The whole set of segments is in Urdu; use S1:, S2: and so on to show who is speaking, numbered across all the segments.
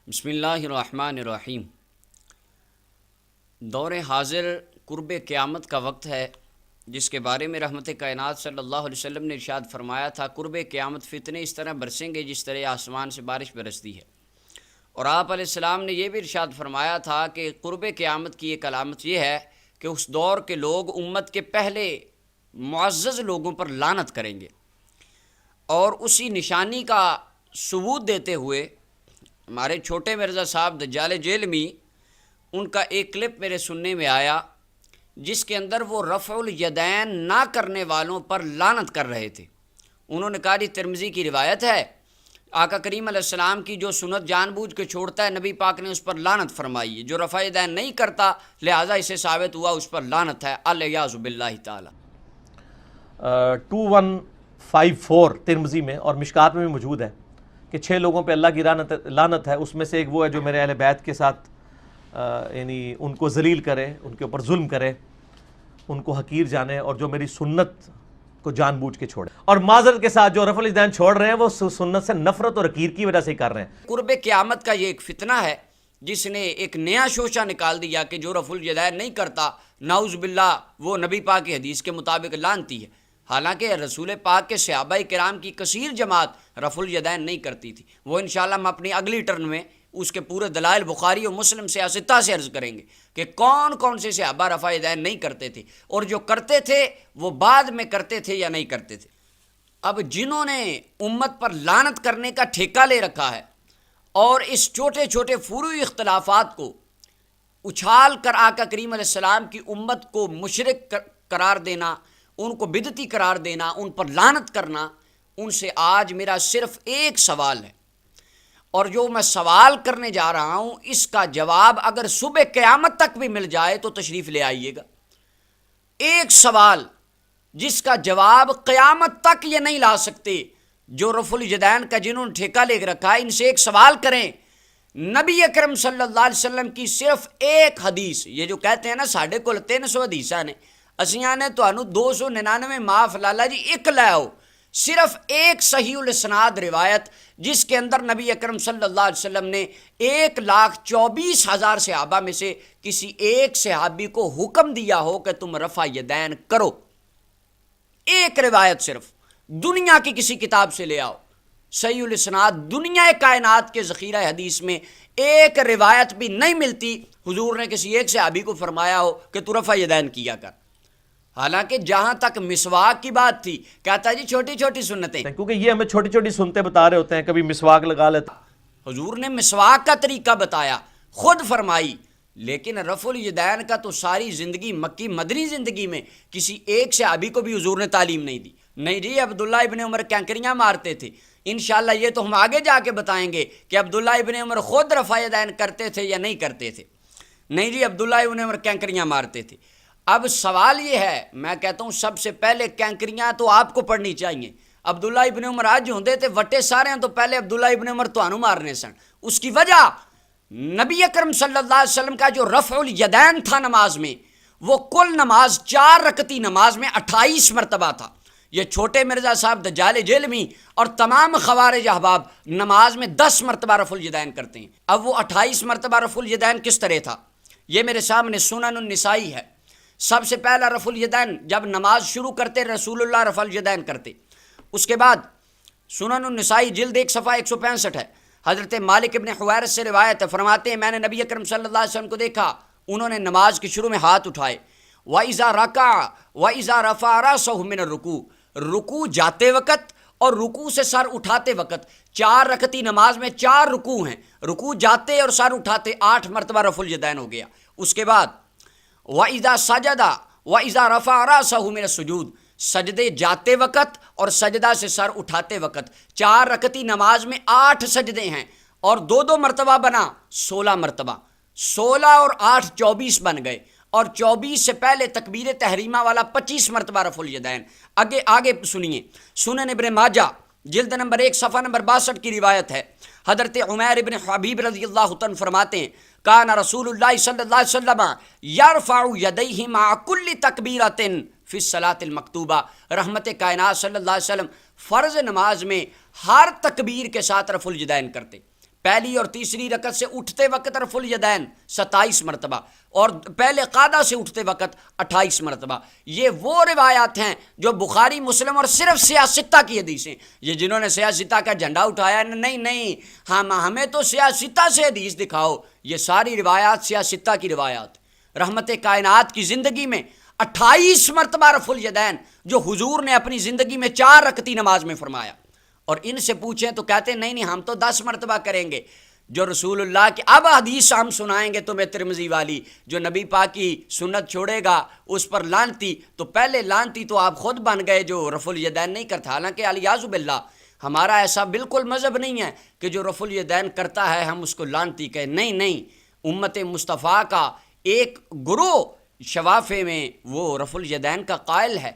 S1: بسم اللہ الرحمن الرحیم۔ دور حاضر قرب قیامت کا وقت ہے، جس کے بارے میں رحمت کائنات صلی اللہ علیہ وسلم نے ارشاد فرمایا تھا، قرب قیامت فتنے اس طرح برسیں گے جس طرح آسمان سے بارش برستی ہے۔ اور آپ علیہ السلام نے یہ بھی ارشاد فرمایا تھا کہ قرب قیامت کی ایک علامت یہ ہے کہ اس دور کے لوگ امت کے پہلے معزز لوگوں پر لعنت کریں گے، اور اسی نشانی کا ثبوت دیتے ہوئے ہمارے چھوٹے مرزا صاحب دجال جیلمی، ان کا ایک کلپ میرے سننے میں آیا جس کے اندر وہ رفع الیدین نہ کرنے والوں پر لعنت کر رہے تھے۔ انہوں نے کہا، ترمذی کی روایت ہے، آقا کریم علیہ السلام کی جو سنت جان بوجھ کے چھوڑتا ہے، نبی پاک نے اس پر لعنت فرمائی ہے۔ جو رفع الیدین نہیں کرتا، لہٰذا اسے ثابت ہوا اس پر لعنت ہے، الیاذ باللہ تعالی۔
S2: 2154 ترمذی میں اور مشکات میں بھی موجود ہے کہ 6 لوگوں پہ اللہ کی لعنت ہے۔ اس میں سے ایک وہ ہے جو میرے اہل بیت کے ساتھ یعنی ان کو ذلیل کرے، ان کے اوپر ظلم کرے، ان کو حقیر جانے، اور جو میری سنت کو جان بوجھ کے چھوڑے۔ اور معذرت کے ساتھ جو رفع الیدین چھوڑ رہے ہیں وہ سنت سے نفرت اور حقیر کی وجہ سے ہی کر رہے ہیں۔
S1: قرب قیامت کا یہ ایک فتنہ ہے جس نے ایک نیا شوشہ نکال دیا کہ جو رفع الیدین نہیں کرتا، نعوذ باللہ، وہ نبی پاک کی حدیث کے مطابق لعنتی ہے۔ حالانکہ رسول پاک کے صحابہ کرام کی کثیر جماعت رفع الیدین نہیں کرتی تھی۔ وہ انشاءاللہ ہم اپنی اگلی ٹرن میں اس کے پورے دلائل بخاری اور مسلم سے اسطا سے عرض کریں گے کہ کون کون سے صحابہ رفع الیدین نہیں کرتے تھے، اور جو کرتے تھے وہ بعد میں کرتے تھے یا نہیں کرتے تھے۔ اب جنہوں نے امت پر لعنت کرنے کا ٹھیکہ لے رکھا ہے اور اس چھوٹے چھوٹے فروعی اختلافات کو اچھال کر آقا کریم علیہ السلام کی امت کو مشرک قرار دینا، ان کو بدعتی قرار دینا، ان پر لعنت کرنا، ان سے آج میرا صرف ایک سوال ہے، اور جو میں سوال کرنے جا رہا ہوں اس کا جواب اگر صبح قیامت تک بھی مل جائے تو تشریف لے آئیے گا۔ ایک سوال جس کا جواب قیامت تک یہ نہیں لا سکتے، جو رفع الیدین کا جنہوں نے ٹھیکہ لے رکھا ہے، ان سے ایک سوال کریں، نبی اکرم صلی اللہ علیہ وسلم کی صرف ایک حدیث، یہ جو کہتے ہیں نا ساڑھے کو 300 حدیثاں نے، اسیاں نے تو 299 معاف لالا جی ایک لے آؤ، صرف ایک صحیح الاسناد روایت جس کے اندر نبی اکرم صلی اللہ علیہ وسلم نے 1,24,000 صحابہ میں سے کسی ایک صحابی کو حکم دیا ہو کہ تم رفع یدین کرو۔ ایک روایت صرف دنیا کی کسی کتاب سے لے آؤ، صحیح الاسناد دنیا کائنات کے ذخیرہ حدیث میں ایک روایت بھی نہیں ملتی حضور نے کسی ایک صحابی کو فرمایا ہو کہ تو رفع یدین کیا کر۔ حالانکہ جہاں تک مسواک کی بات تھی، کہتا جی چھوٹی چھوٹی سنتیں،
S2: کیونکہ یہ ہمیں چھوٹی چھوٹی سنتیں بتا رہے ہوتے ہیں، کبھی مسواک لگا لیتے۔
S1: حضور نے مسواک کا طریقہ بتایا، خود فرمائی، لیکن رفع الیدین کا تو ساری زندگی مکی مدنی زندگی میں کسی ایک صحابی کو بھی حضور نے تعلیم نہیں دی۔ نہیں جی، عبداللہ ابن عمر کینکریاں مارتے تھے، انشاءاللہ یہ تو ہم آگے جا کے بتائیں گے کہ عبداللہ ابن عمر خود رفع یدین کرتے تھے یا نہیں کرتے تھے۔ نہیں جی، عبداللہ ابن عمر کینکریاں مارتے تھے۔ اب سوال یہ ہے، میں کہتا ہوں سب سے پہلے کینکریاں تو آپ کو پڑھنی چاہیے۔ عبداللہ ابن عمر آج ہوندے تھے وٹے سارے ہیں، تو پہلے عبداللہ ابن عمر تو انو مارنے سن۔ اس کی وجہ نبی اکرم صلی اللہ علیہ وسلم کا جو رفع الیدین تھا نماز میں، وہ کل نماز 4 رکعتی نماز میں 28 مرتبہ تھا۔ یہ چھوٹے مرزا صاحب دجال جیلمی اور تمام خوارج احباب نماز میں 10 مرتبہ رفع الیدین کرتے ہیں۔ اب وہ 28 مرتبہ رفع الیدین کس طرح تھا؟ یہ میرے سامنے سنن النسائی ہے۔ سب سے پہلا رفع الیدین جب نماز شروع کرتے رسول اللہ رفع الیدین کرتے۔ اس کے بعد سنن النسائی جلد 1 صفحہ 165 ہے، حضرت مالک ابن حویرث سے روایت ہے، فرماتے ہیں میں نے نبی اکرم صلی اللہ علیہ وسلم کو دیکھا، انہوں نے نماز کے شروع میں ہاتھ اٹھائے، وَإِذَا رَكَعَ وَإِذَا رَفَعَ رَأْسَهُ مِنَ الرُّكُوعِ، رکوع جاتے وقت اور رکوع سے سر اٹھاتے وقت، 4 رکعتی نماز میں 4 رکوع ہیں، رکوع جاتے اور سر اٹھاتے 8 مرتبہ رفع الیدین ہو گیا۔ اس کے بعد وَإِذَا سَجَدَ وَإِذَا رَفَعَ رَأْسَهُ مِنَ السُّجُودِ، سجدے جاتے وقت اور سجدہ سے سر اٹھاتے وقت، 4 رکعتی نماز میں 8 سجدے ہیں، اور 2 مرتبہ بنا 16 مرتبہ، 16 اور 8 24 بن گئے، اور 24 سے پہلے تکبیر تحریمہ والا 25 مرتبہ رفع الیدین۔ آگے سنیے، سنن ابن ماجہ جلد نمبر 1 صفحہ نمبر 62 کی روایت ہے، حضرت عمیر ابن حبیب رضی اللہ عنہ فرماتے ہیں، کان رسول اللہ صلی اللہ علیہ وسلم یرفع یدیہ مع کل تکبیرۃ فی الصلاۃ المکتوبہ، رحمت کائنات صلی اللہ علیہ وسلم فرض نماز میں ہر تکبیر کے ساتھ رفع الیدین کرتے۔ پہلی اور تیسری رکعت سے اٹھتے وقت رفع الیدین 27 مرتبہ، اور پہلے قعدہ سے اٹھتے وقت 28 مرتبہ۔ یہ وہ روایات ہیں جو بخاری مسلم اور صرف سیاہ ستہ کی حدیثیں، یہ جنہوں نے سیاہ ستہ کا جھنڈا اٹھایا، نہیں ہمیں تو سیاہ ستہ سے حدیث دکھاؤ۔ یہ ساری روایات سیاہ ستہ کی روایات۔ رحمت کائنات کی زندگی میں 28 مرتبہ رفع الیدین جو حضور نے اپنی زندگی میں 4 رکعتی نماز میں فرمایا، اور ان سے پوچھیں تو کہتے ہیں نہیں ہم تو 10 مرتبہ کریں گے۔ جو رسول اللہ کی اب حدیث ہم سنائیں گے تمہیں ترمذی والی، جو نبی پاک کی سنت چھوڑے گا اس پر لعنتی، تو پہلے لعنتی تو آپ خود بن گئے جو رفع الیدین نہیں کرتا۔ حالانکہ الیاذ باللہ ہمارا ایسا بالکل مذہب نہیں ہے کہ جو رفع الیدین کرتا ہے ہم اس کو لعنتی کہیں، نہیں، امت مصطفیٰ کا ایک گروہ شوافے میں وہ رفع الیدین کا قائل ہے،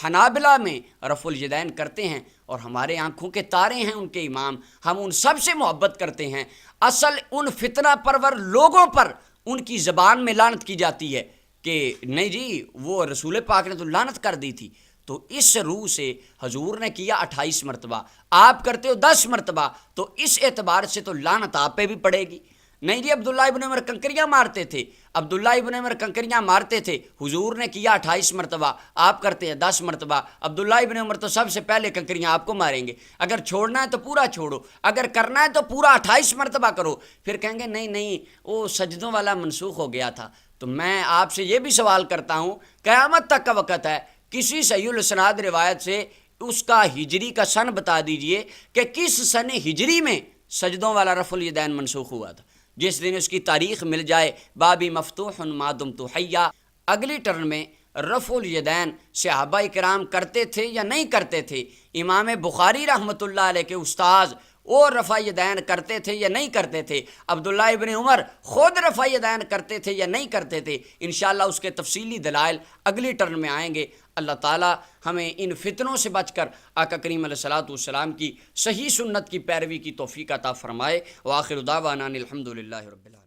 S1: حنابلہ میں رفع الیدین کرتے ہیں، اور ہمارے آنکھوں کے تارے ہیں ان کے امام، ہم ان سب سے محبت کرتے ہیں۔ اصل ان فتنہ پرور لوگوں پر ان کی زبان میں لعنت کی جاتی ہے کہ نہیں جی وہ رسول پاک نے تو لعنت کر دی تھی، تو اس روح سے حضور نے کیا 28 مرتبہ، آپ کرتے ہو 10 مرتبہ، تو اس اعتبار سے تو لعنت آپ پہ بھی پڑے گی۔ نہیں جی عبداللہ ابن عمر کنکریاں مارتے تھے، عبداللہ ابن عمر کنکریاں مارتے تھے، حضور نے کیا 28 مرتبہ، آپ کرتے ہیں 10 مرتبہ۔ عبداللہ ابن عمر تو سب سے پہلے کنکریاں آپ کو ماریں گے، اگر چھوڑنا ہے تو پورا چھوڑو، اگر کرنا ہے تو پورا 28 مرتبہ کرو۔ پھر کہیں گے نہیں وہ سجدوں والا منسوخ ہو گیا تھا۔ تو میں آپ سے یہ بھی سوال کرتا ہوں، قیامت تک کا وقت ہے، کسی صحیح الاسناد روایت سے اس کا ہجری کا سن بتا دیجئے کہ کس سن ہجری میں سجدوں والا رفع الیدین منسوخ ہوا تھا۔ جس دن اس کی تاریخ مل جائے، بابی مفتوح ما دمت حیا۔ اگلی ٹرن میں رفع الیدین صحابہ کرام کرتے تھے یا نہیں کرتے تھے؟ امام بخاری رحمۃ اللہ علیہ کے استاذ اور رفع یدین کرتے تھے یا نہیں کرتے تھے؟ عبداللہ ابن عمر خود رفع یدین کرتے تھے یا نہیں کرتے تھے؟ انشاءاللہ اس کے تفصیلی دلائل اگلی ٹرن میں آئیں گے۔ اللہ تعالی ہمیں ان فتنوں سے بچ کر آقا کریم علیہ الصلوۃ والسلام کی صحیح سنت کی پیروی کی توفیق عطا فرمائے۔ وآخر دعوانا الحمدللہ رب العالمین۔